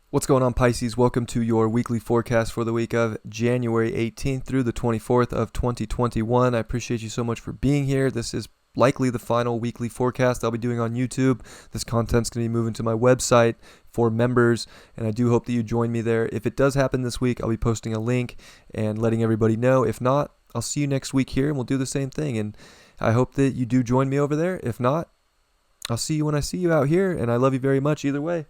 What's going on, Pisces? Welcome to your weekly forecast for the week of January 18th through the 24th of 2021. I appreciate you so much for being here. This is likely the final weekly forecast I'll be doing on YouTube. This content's going to be moving to my website for members, and I do hope that you join me there. If it does happen this week, I'll be posting a link and letting everybody know. If not, I'll see you next week here, and we'll do the same thing. And I hope that you do join me over there. If not, I'll see you when I see you out here, and I love you very much either way.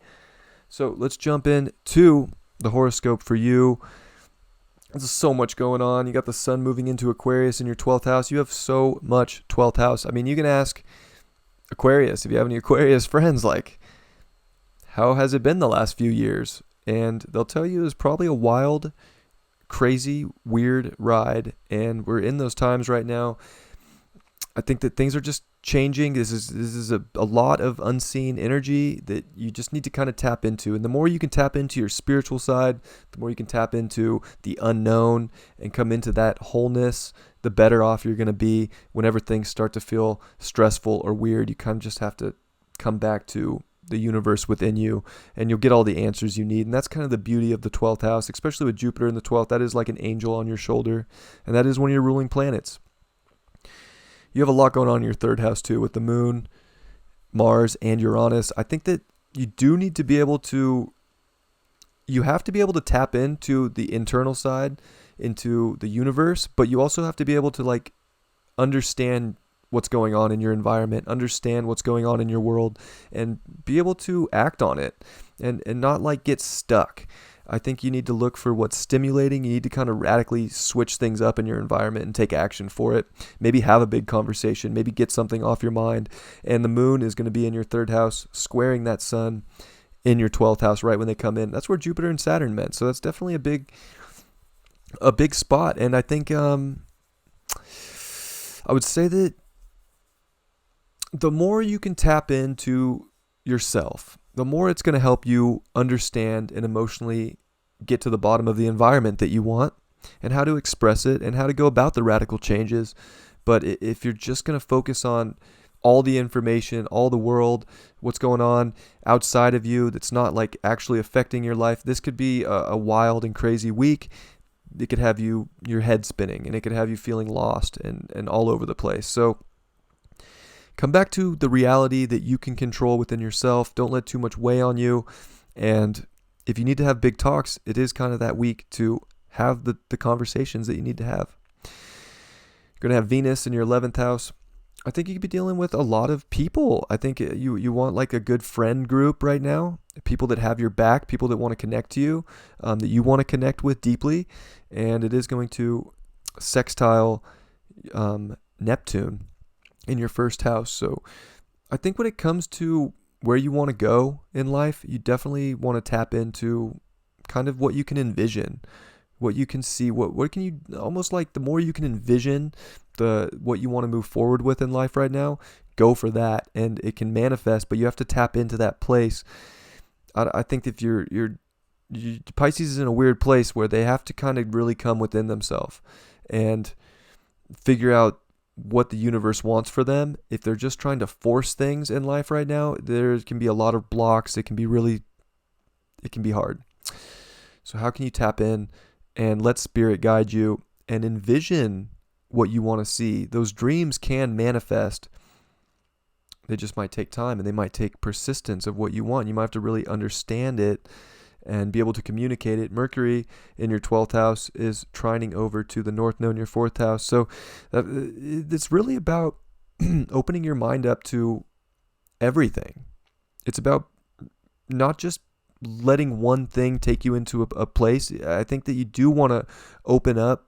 So let's jump into the horoscope for you. There's so much going on. You got the sun moving into Aquarius in your 12th house. You have so much 12th house. I mean, you can ask Aquarius, if you have any Aquarius friends, like, how has it been the last few years? And they'll tell you it's probably a wild, crazy, weird ride. And we're in those times right now. I think that things are just changing. This is a lot of unseen energy that you just need to kind of tap into. And the more you can tap into your spiritual side, the more you can tap into the unknown and come into that wholeness, the better off you're going to be whenever things start to feel stressful or weird. You kind of just have to come back to the universe within you, and you'll get all the answers you need. And that's kind of the beauty of the 12th house, especially with Jupiter in the 12th. That is like an angel on your shoulder, and that is one of your ruling planets. You have a lot going on in your third house too, with the moon, Mars, and Uranus. I think that you do need to be able to, you have to be able to tap into the internal side, into the universe, but you also have to be able to like understand what's going on in your environment, understand what's going on in your world, and be able to act on it and not like get stuck. I think you need to look for what's stimulating. You need to kind of radically switch things up in your environment and take action for it. Maybe have a big conversation. Maybe get something off your mind. And the moon is going to be in your third house, squaring that sun in your 12th house right when they come in. That's where Jupiter and Saturn met. So that's definitely a big spot. And I think I would say that the more you can tap into yourself, the more it's going to help you understand and emotionally get to the bottom of the environment that you want and how to express it and how to go about the radical changes. But if you're just going to focus on all the information, all the world, what's going on outside of you that's not like actually affecting your life, this could be a wild and crazy week. It could have your head spinning, and it could have you feeling lost and all over the place. So come back to the reality that you can control within yourself. Don't let too much weigh on you. And if you need to have big talks, it is kind of that week to have the conversations that you need to have. You're going to have Venus in your 11th house. I think you could be dealing with a lot of people. I think you want like a good friend group right now. People that have your back, people that want to connect to you, that you want to connect with deeply. And it is going to sextile Neptune in your first house. So I think when it comes to where you want to go in life, you definitely want to tap into kind of what you can envision, what you can see, what can you, almost like the more you can envision what you want to move forward with in life right now, go for that, and it can manifest, but you have to tap into that place. I think if Pisces is in a weird place where they have to kind of really come within themselves and figure out what the universe wants for them. If they're just trying to force things in life right now, there can be a lot of blocks. It can be hard. So how can you tap in and let spirit guide you and envision what you want to see? Those dreams can manifest. They just might take time, and they might take persistence of what you want. You might have to really understand it and be able to communicate it. Mercury in your 12th house is trining over to the North Node in your 4th house. So it's really about opening your mind up to everything. It's about not just letting one thing take you into a place. I think that you do want to open up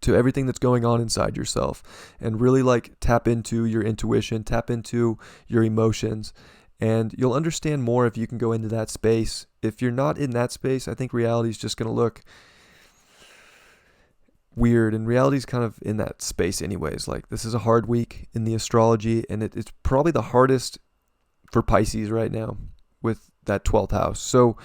to everything that's going on inside yourself and really like tap into your intuition, tap into your emotions. And you'll understand more if you can go into that space. If you're not in that space, I think reality is just going to look weird. And reality is kind of in that space anyways. Like, this is a hard week in the astrology, and it's probably the hardest for Pisces right now with that 12th house. So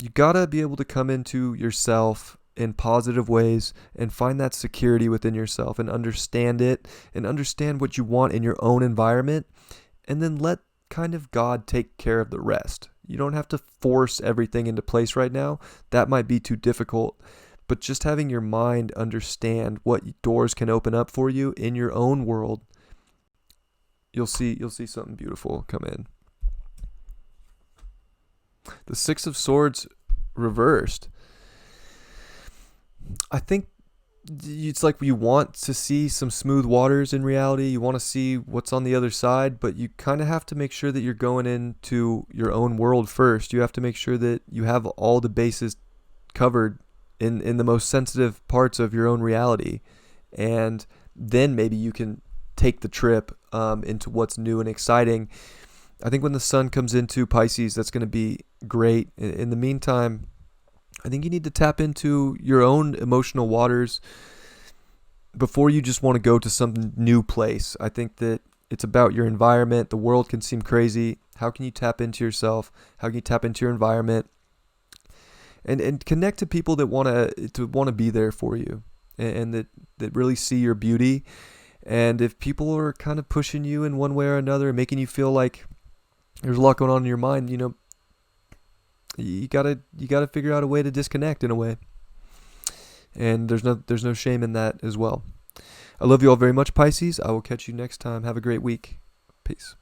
you got to be able to come into yourself in positive ways and find that security within yourself and understand it and understand what you want in your own environment, and then let kind of God take care of the rest. You don't have to force everything into place right now. That might be too difficult. But just having your mind understand what doors can open up for you in your own world, you'll see something beautiful come in. The Six of Swords reversed. I think it's like you want to see some smooth waters in reality. You want to see what's on the other side, but you kind of have to make sure that you're going into your own world first. You have to make sure that you have all the bases covered in the most sensitive parts of your own reality. And then maybe you can take the trip into what's new and exciting. I think when the sun comes into Pisces, that's going to be great. In the meantime, I think you need to tap into your own emotional waters before you just want to go to some new place. I think that it's about your environment. The world can seem crazy. How can you tap into yourself? How can you tap into your environment? And connect to people that want to be there for you and that really see your beauty. And if people are kind of pushing you in one way or another, making you feel like there's a lot going on in your mind, you gotta figure out a way to disconnect in a way. And there's no shame in that as well. I love you all very much, Pisces. I will catch you next time. Have a great week. Peace.